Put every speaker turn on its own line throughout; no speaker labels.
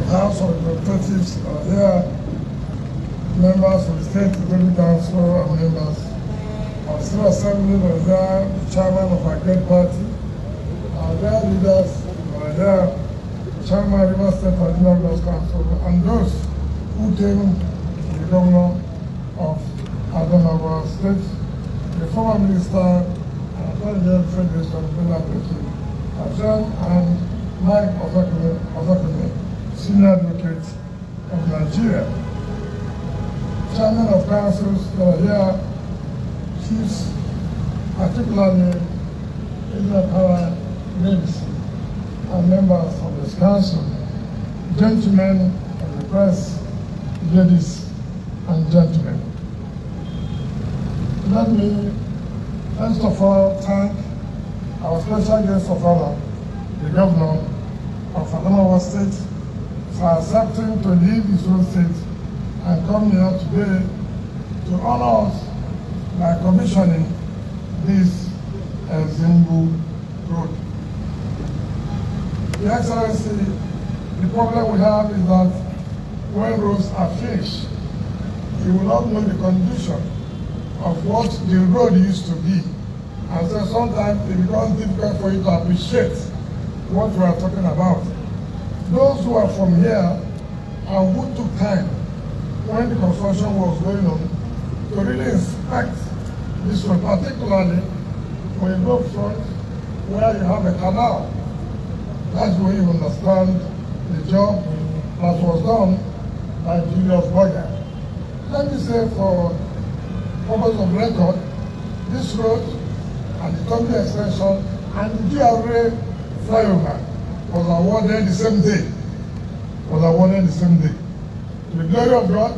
House of Representatives are here, members of the State Executive Council and members of the State Assembly are here, the chairman of our great party, our their leaders are here, chairman of River State Executive Council, and those who came to the governor of Adamawa State, the former minister, and President and Mike Ozakeme, senior advocate of Nigeria. Chairman of councils that are here, chiefs, particularly Indian Power Names, and members of this council, gentlemen of the press, ladies and gentlemen. Let me first of all thank our special guest of honor, the governor of Adamawa State, for accepting to leave his own state and come here today to honor us by commissioning this Ezimgbu road. Your Excellency, the problem we have is that when roads are finished, you will not know the condition of what the road used to be. And so sometimes it becomes difficult for you to appreciate what we are talking about. Those who are from here and who took time when the construction was going on to really inspect this road, particularly when you go front where you have a canal. That's when you understand the job that was done by Julius Berger. Let me say for purpose of record, this road and the Tommy extension and the GRA flyover was awarded the same day. To the glory of God,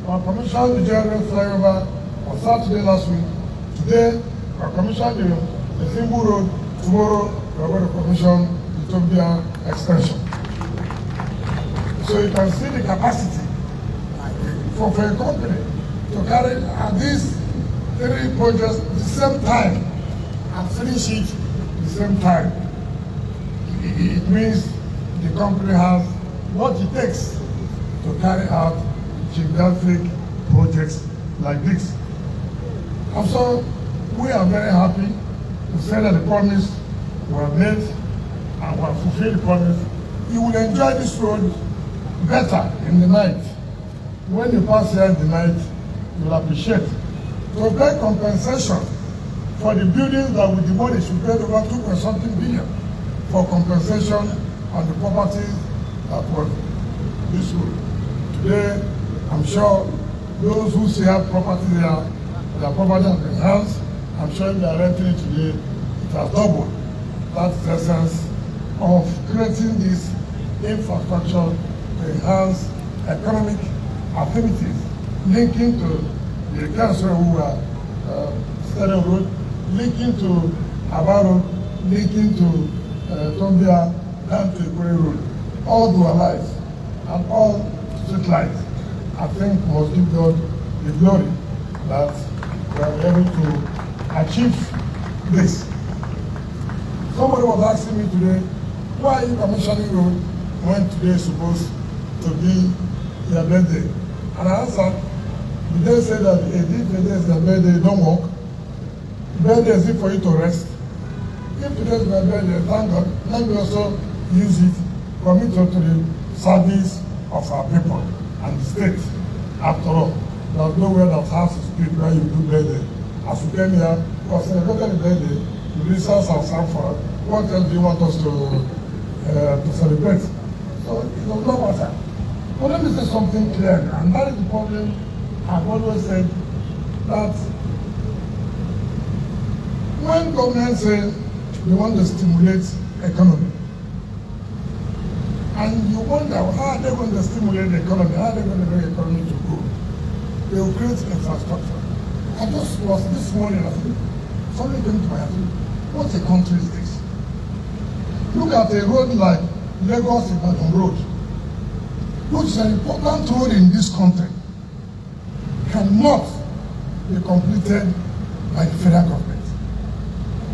our commissioned the GRA flyover on Saturday last week. Today, our commissioned the Ezimgbu road. Tomorrow, we are going to commission the Tommy extension. So you can see the capacity for a company to carry these three projects at the same time and finish it at the same time. It means the company has what it takes to carry out gigantic projects like this. And so we are very happy to say that the promise we have made and we have fulfilled the promise. You will enjoy this road better in the night. When you pass here in the night, you will appreciate. To pay compensation for the buildings that we demolished, we paid over 2.something billion for compensation on the properties that were this road. Today, I'm sure those who still have property there, their property has been enhanced. I'm sure if they are renting it today, it has doubled. That's the essence of creating this infrastructure to enhance economic activities, linking to the council who are Stadium Road, linking to Umaru, linking to Tombia, down to Ikure Road. All dualized and all street lights. I think must give God the glory that we are able to achieve this. Somebody was asking me today, why are you commissioning road when today is supposed to be their birthday? And I answered, did they say that if today is their birthday, don't work? Birthday is it for you to rest? If today is my birthday, thank God, let me also use it, commit to the service of our people and the state. After all, there's nowhere that has to speak when you do birthday. As we came here, we are celebrating the birthday, the ministers have Sanford. What else do you want us to celebrate? So it does not matter. But let me say something clear, and that is the problem. I've always said that when government says they want to stimulate economy, and you wonder how are they going to stimulate the economy, how are they going to make the economy to grow? They will create infrastructure. I just was this morning, I think, something came to my head. What a country is this? Look at a road like Lagos-Ibadan Road, which is an important road in this country, cannot be completed by the federal government.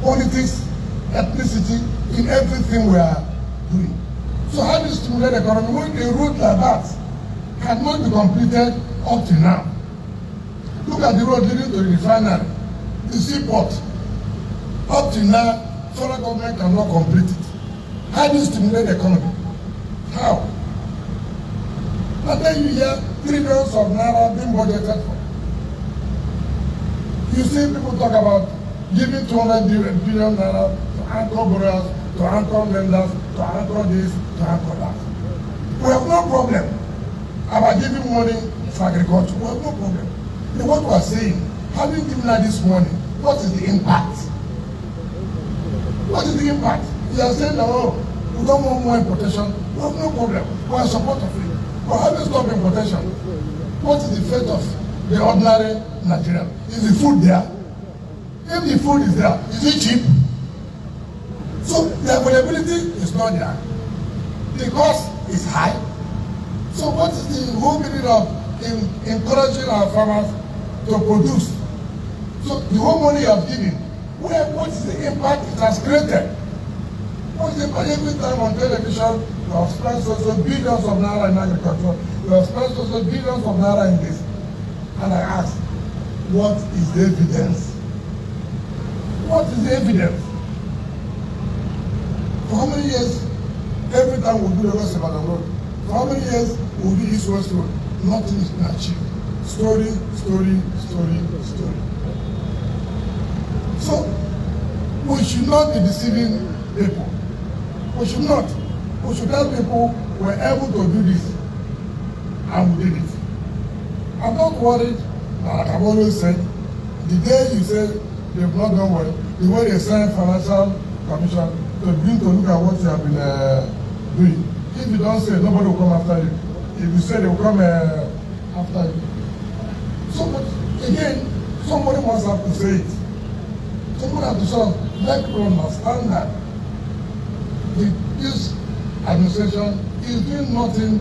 Politics, ethnicity, in everything we are doing. So how do you stimulate the economy when a road like that cannot be completed up to now? Look at the road leading to the refinery, the seaport. Up to now, federal government cannot complete it. How do you stimulate the economy? How? And then you hear trillions of naira being budgeted for. You see people talk about giving 200 billion naira to anchor borrowers, to anchor lenders, to anchor this, to anchor that. We have no problem about giving money for agriculture. We have no problem. And what we are saying, having given her this money, what is the impact? What is the impact? You are saying that, oh, we don't want more importation. We have no problem. We are in support of it. But how do you stop importation? What is the fate of the ordinary Nigerian? Is the food there? If the food is there, is it cheap? So the availability is not there. The cost is high. So what is the whole meaning of encouraging our farmers to produce? So the whole money you have given, what is the impact it has created? What is the impact? Every time on television, you have spent so billions of naira in agriculture, you have spent so billions of naira in this. And I ask, what is the evidence? What is the evidence? For how many years, every time we do the West Ibadan Road, for how many years we do East West Road? Nothing is achieved. Story, story, story, story. So, we should not be deceiving people. We should not. We should tell people we're able to do this, and we did it. I'm not worried, like I've always said, the day you say they've not done well, the way they send financial commission to begin to look at what you have been doing. If you don't say, nobody will come after you. If you say they will come after you. So, but again, somebody must have to say it. Somebody has to sort of let people understand that this administration is doing nothing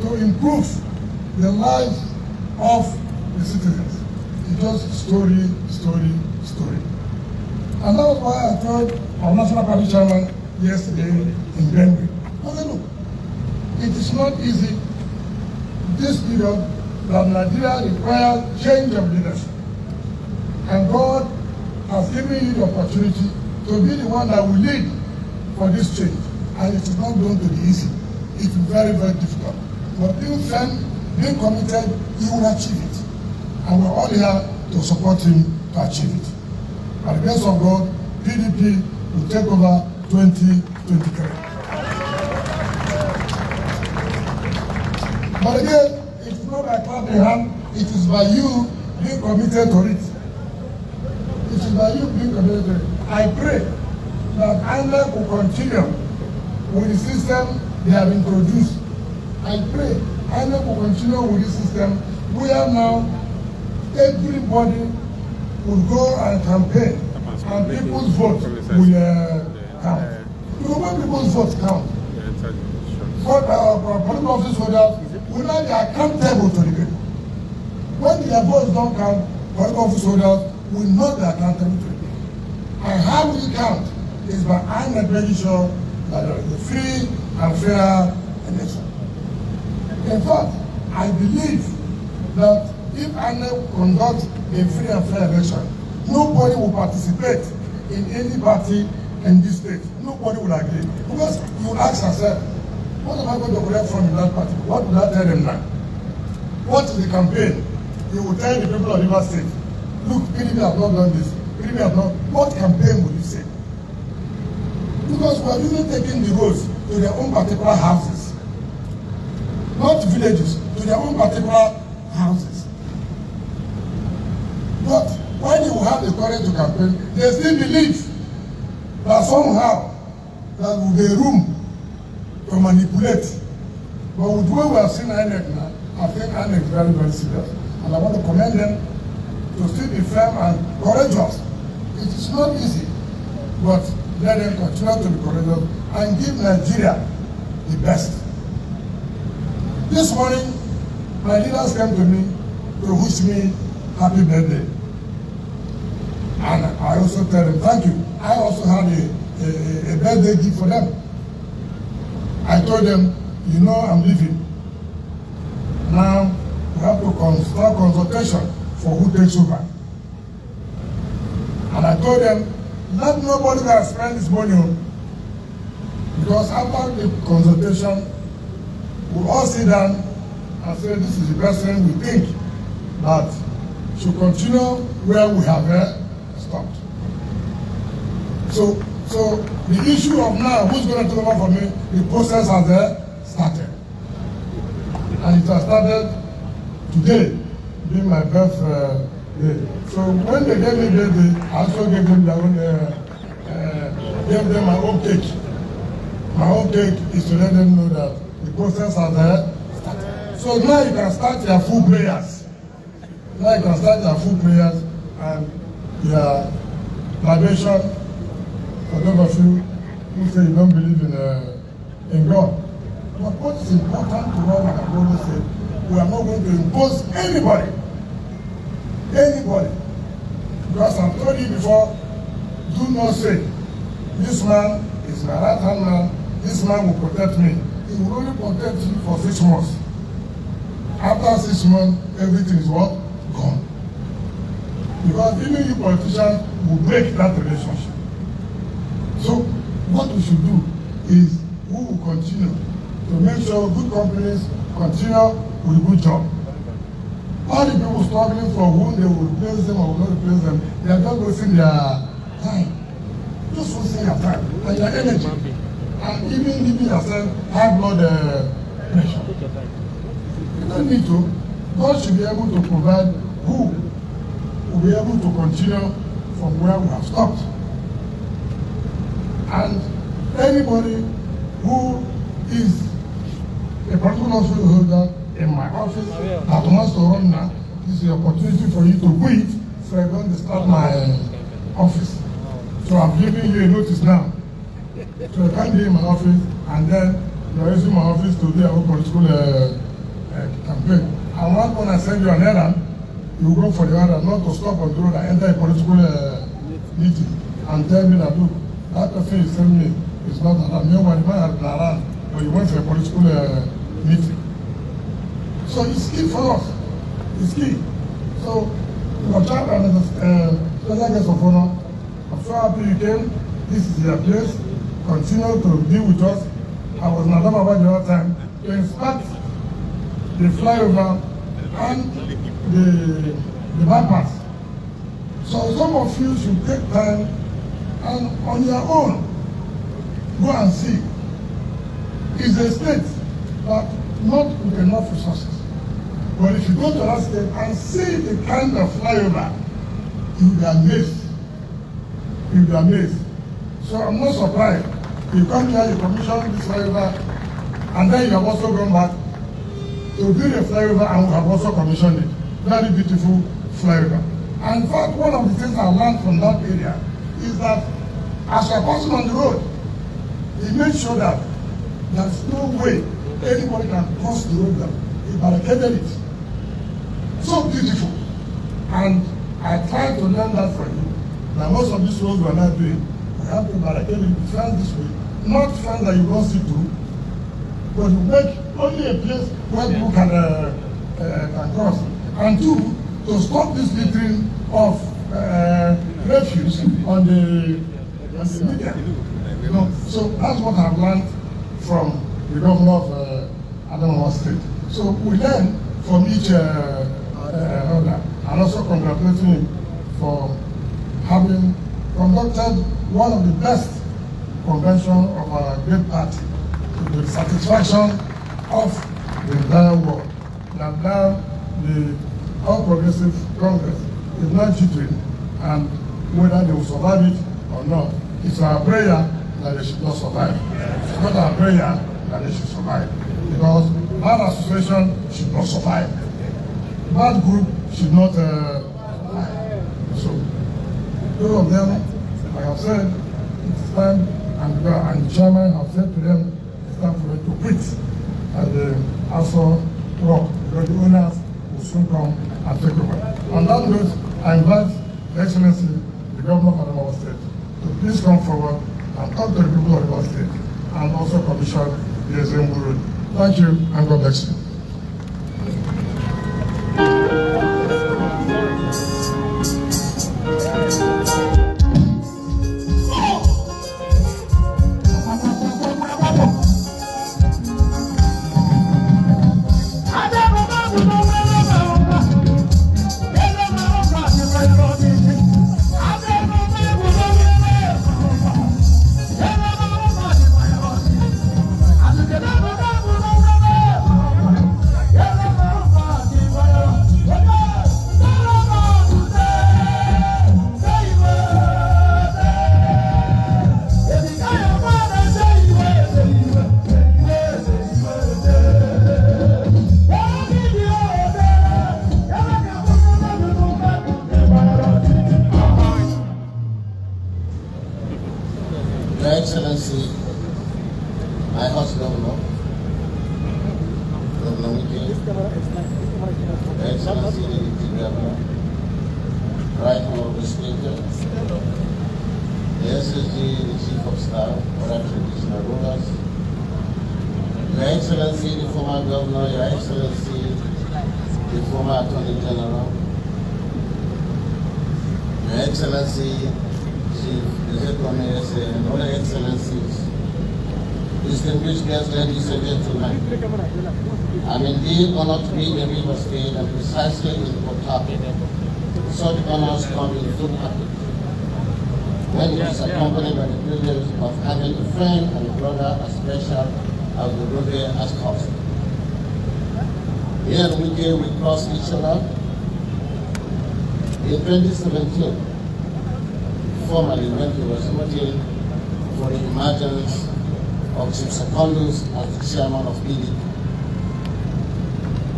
to improve the lives of the citizens. It's just story, story, story. And that was why I told our National Party chairman yesterday in Benue, I said, look, it is not easy this period that Nigeria requires change of leadership. And God has given you the opportunity to be the one that will lead for this change. And it is not going to be easy. It will be very, very difficult. But being firm, being committed, he will achieve it. And we're all here to support him to achieve it. By the grace of God, PDP will take over 2023. But again, it is not by clapping hand, it is by you being committed to it. It is by you being committed to it. I pray that INEC will continue with the system they have introduced. I pray INEC will continue with this system where now everybody will go and campaign and people's vote will count. Because when people's votes count, political office holders will not be accountable to the people. When their votes don't count, political office holders will not be accountable to the people. And how we count is by INEC making sure that there is a free and fair election. In fact, I believe that if INEC conducts a free and fair election, nobody will participate in any party in this state. Nobody will agree. Because you will ask yourself, what am I going to collect from that party? What will I tell them now? What is the campaign? You will tell the people of River State, look, PDP have not done this. PDP have not. What campaign will you say? Because we are even taking the roads to their own particular houses. Not villages, to their own particular houses. But when you have the courage to campaign, they still believe that somehow there will be room to manipulate. But with the way we have seen INEC now, I think INEC is very, very serious. And I want to commend them to still be firm and courageous. It is not easy, but let them continue to be courageous and give Nigeria the best. This morning, my leaders came to me to wish me happy birthday. And I also tell them thank you. I also had a birthday gift for them. I told them, you know, I'm leaving. Now, we have to start consultation for who takes over. And I told them, let nobody that spend this money on. Because after the consultation, we'll all sit down and say, this is the person we think that should continue where we have stopped. So the issue of now, who's going to take over for me, the process has started. And it has started today, being my birthday. So when they gave me birthday, I also gave them their own, gave them my own cake. My own cake is to let them know that the process has started. So now you can start your full prayers. Now you can start your full prayers and your libation. For those of you who say you don't believe in God. But what is important to us, like I've always said, we are not going to impose anybody. Anybody. Because I've told you before, do not say, this man is my right-hand man, this man will protect me. He will only protect you for 6 months. After 6 months, everything is what? Gone. Because even you politicians will break that relationship. So what we should do is we will continue to make sure good companies continue with a good job. All the people struggling for whom they will replace them or will not replace them, they are just wasting their time. Just wasting your time and your energy. And even giving yourself high blood pressure. You don't need to. God should be able to provide who will be able to continue from where we have stopped. And anybody who is a political office holder in my office that wants to run now, this is the opportunity for you to quit so I don't start my office. So I'm giving you a notice now. So I can't be in my office and then you're using my office to do your political campaign. And when I send you an errand, you go for the errand, not to stop on the road and enter a political meeting and tell me that, look, that person is telling me it's not around. Meanwhile, the man has been around, but you went for a political meeting. So it's key for us. It's key. So, your child and special guest of honor, I'm so happy you came. This is your place. Continue to be with us. I was in Adamawa the other time to inspect the flyover and the bypass. So some of you should take time and on your own go and see. It's a state but not with enough resources. But if you go to that state and see the kind of flyover, you'll be amazed. You'll be amazed. So I'm not surprised. You come here, you commission this flyover, and then you have also gone back to build a flyover and we have also commissioned it. Very beautiful flyover. And in fact, one of the things I learned from that area is that as you're passing on the road, he made sure that there's no way anybody can cross the road there. He barricaded it. So beautiful. And I tried to learn that from you. Now most of these roads we're not doing, we have to barricade it, fence this way. Not fence that you don't see through, but you make only a place where people can cross. And two, to stop this littering of refuse on the media. You know, so that's what I've learned from the governor of Adamawa State. So we learn from each other, and also congratulating him for having conducted one of the best conventions of our great party to the satisfaction of the entire world. And now the All Progressive Congress is not cheating, and whether they will survive it or not, it's our prayer that they should not survive. It's not our prayer that they should survive. Because bad association should not survive. Bad group should not survive. So, those of them, like I have said, it's time, and the chairman have said to them, it's time for them to quit at the also rock, because the owners will soon come and take over. On that note, I invite Excellency, the Governor of Adamawa State, to please come forward and talk to the people of Adamawa State and also commission the Ezimgbu Road. Thank you, and God bless you.
Your Excellency, my host governor, Governor Wike, Your Excellency, the Deputy Governor, Right Honorable Speaker, the SSG, the Chief of Staff, other traditional rulers, Your Excellency, the former Governor, Your Excellency, the former Attorney General, Your Excellency, Chief Executive and other excellencies, distinguished guests, ladies and gentlemen, I'm indeed honored to be in River State and precisely in Port Harcourt. Such honors come in full package when it is accompanied by the privilege of having a friend and a brother as special as the brother as cousin. Here in Wike, we crossed each other in 2017. Formally when he was voting for the emergence of Chief Secondus as the chairman of PDP.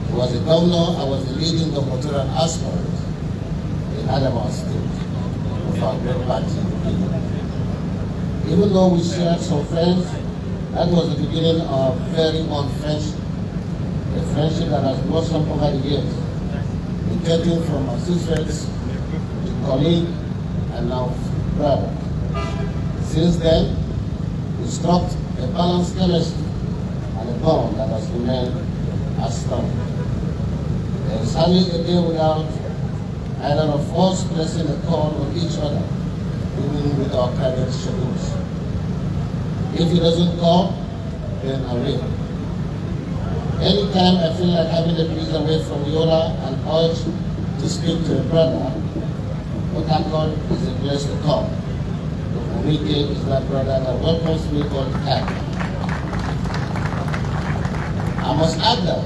He was the governor, I was the leading gubernatorial aspirant in Adamawa State of our great party, PDP. Even though we shared some friends, that was the beginning of a very old friendship, a friendship that has blossomed over the years, getting from associates to colleague and now brother. Since then, we struck a balanced chemistry and a bond that has remained as strong. There is hardly a day without either of us placing a call on each other, even with our private schedules. If he doesn't call, then I will. Anytime I feel like having a breeze away from Yola and urge to speak to a brother, Harcourt is a place to come. Wike is that brother that welcomes me all the time. I must add that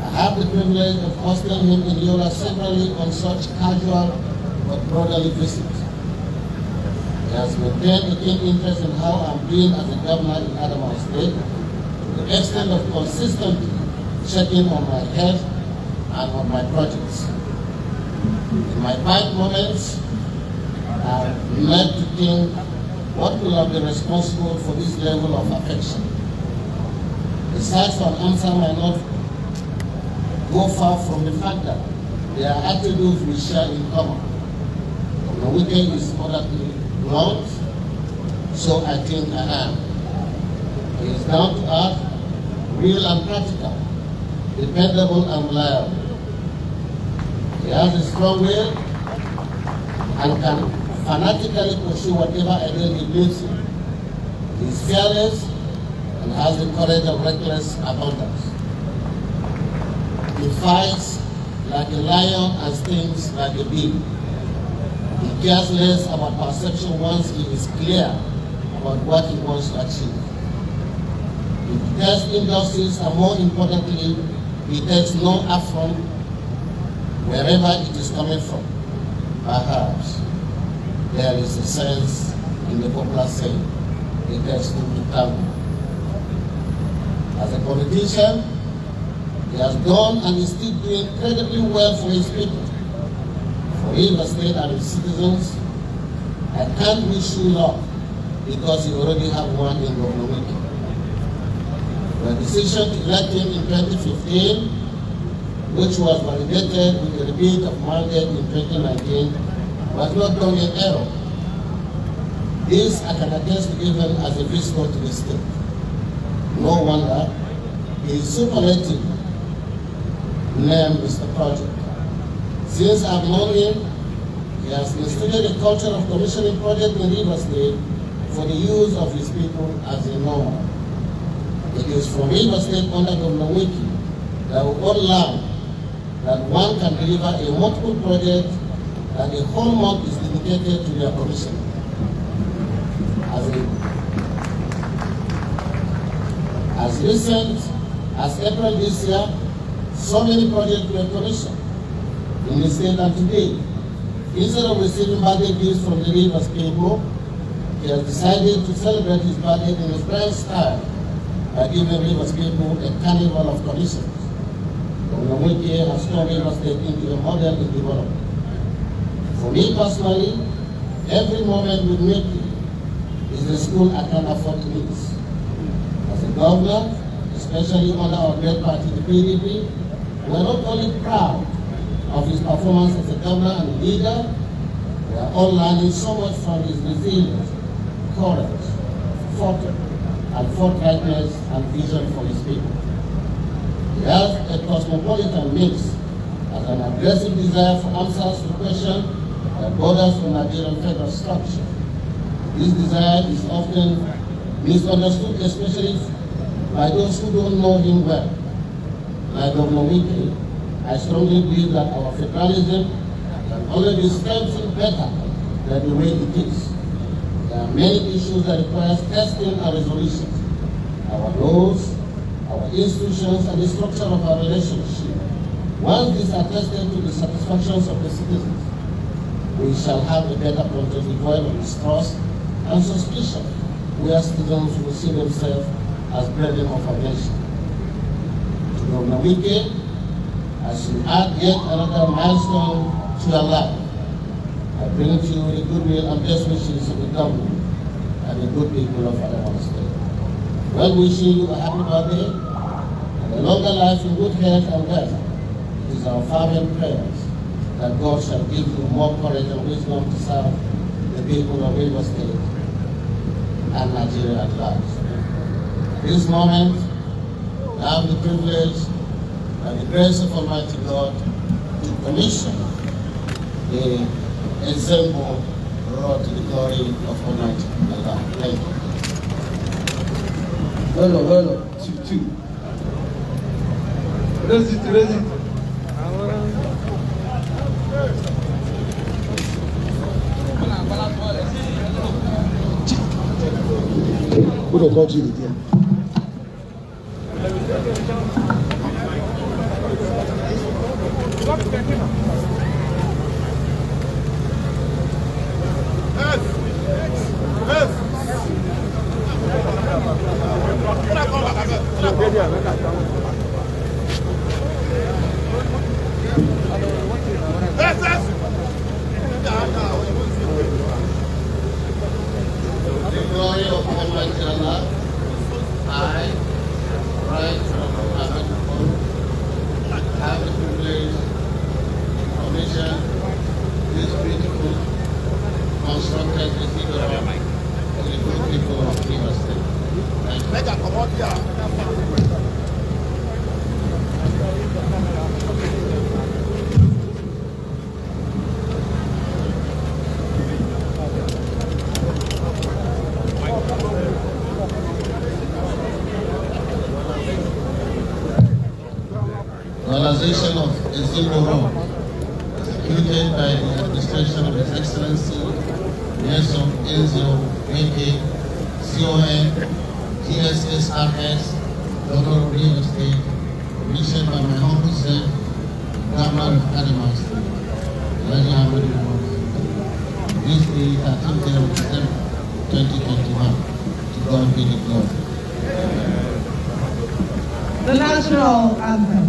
I have the privilege of hosting him in Yola severally on such casual but brotherly visits. He has maintained a keen interest in how I'm doing as a governor in Adamawa State, to the extent of consistently checking on my health and on my projects. In my quiet moments, I'm led to think what will have been responsible for this level of affection. The size of an answer might not go far from the fact that there are attributes we share in common. The Wike is moderately blunt, so I think I am. He is down to earth, real and practical, dependable and reliable. He has a strong will and can fanatically pursue whatever idea he believes in. He is fearless and has the courage of reckless abundance. He fights like a lion and stings like a bee. He cares less about perception once he is clear about what he wants to achieve. He detests injustice and, more importantly, he takes no affront wherever it is coming from. Perhaps there is a sense in the popular saying, it takes two to tango. As a politician, he has done and is still doing incredibly well for his people. For River State and its citizens, I can't wish you luck because you already have one in Governor Wike. The decision to elect him in 2015, which was validated with a repeat of mandate in 2019, was not done in error. This I can attest to even as a visitor to the state. No wonder his superlative name is the project. Since I've known him, he has instituted a culture of commissioning projects in Rivers State for the use of his people as a norm. It is from Rivers State under Governor Wike that we all learn that one can deliver a multiple project that a whole month is dedicated to their commission. As recent as April this year, so many projects were commissioned in the state, and today, instead of receiving birthday gifts from the Rivers people, he has decided to celebrate his birthday in a French style by giving Rivers people a carnival of commissions. Governor Wike has turned Rivers State into a model in development. For me personally, every moment with Wike is a school I can afford to miss. As a governor, especially under our great party, the PDP, we are not only proud of his performance as a governor and leader, we are all learning so much from his resilience, courage, forthrightness, and vision for his people. He has a cosmopolitan mix and an aggressive desire for answers to questions that borders on Nigerian federal structure. This desire is often misunderstood, especially by those who don't know him well. Like Governor Wike, I strongly believe that our federalism can only be strengthened better than the way it is. There are many issues that require testing and resolution. Our laws, our institutions, and the structure of our relationship. Once these are tested to the satisfactions of the citizens, we shall have a better project devoid of mistrust and suspicion, where citizens will see themselves as brethren of our nation. To Governor Wike, as you add yet another milestone to your life, I bring to you the goodwill and best wishes of the government and the good people of Adamawa State. Well wishing you a happy birthday and a longer life in good health and wealth. It is our fervent prayers that God shall give you more courage and wisdom to serve the people of Rivers State and Nigeria at large. At this moment, I have the privilege and the grace of Almighty God to commission the Ezimgbu road to the glory of Almighty Allah. Thank you.
Hello, 2-2. Raise it. Who don't call you again?
The glory of Almighty Allah, I, right from Ahmadu, have the privilege to commission this beautiful constructed cathedral to the good people of Rivers State. Thank you. Realization of Ezimgbu executed by the administration of His Excellency Nyesom Ezenwo Wike, CON, GSSRS, Governor of Rivers State, commissioned by my humble self, Governor of Adamawa State, Ahmadu. This day, 13th of December 2021. To God be the glory.
The national anthem.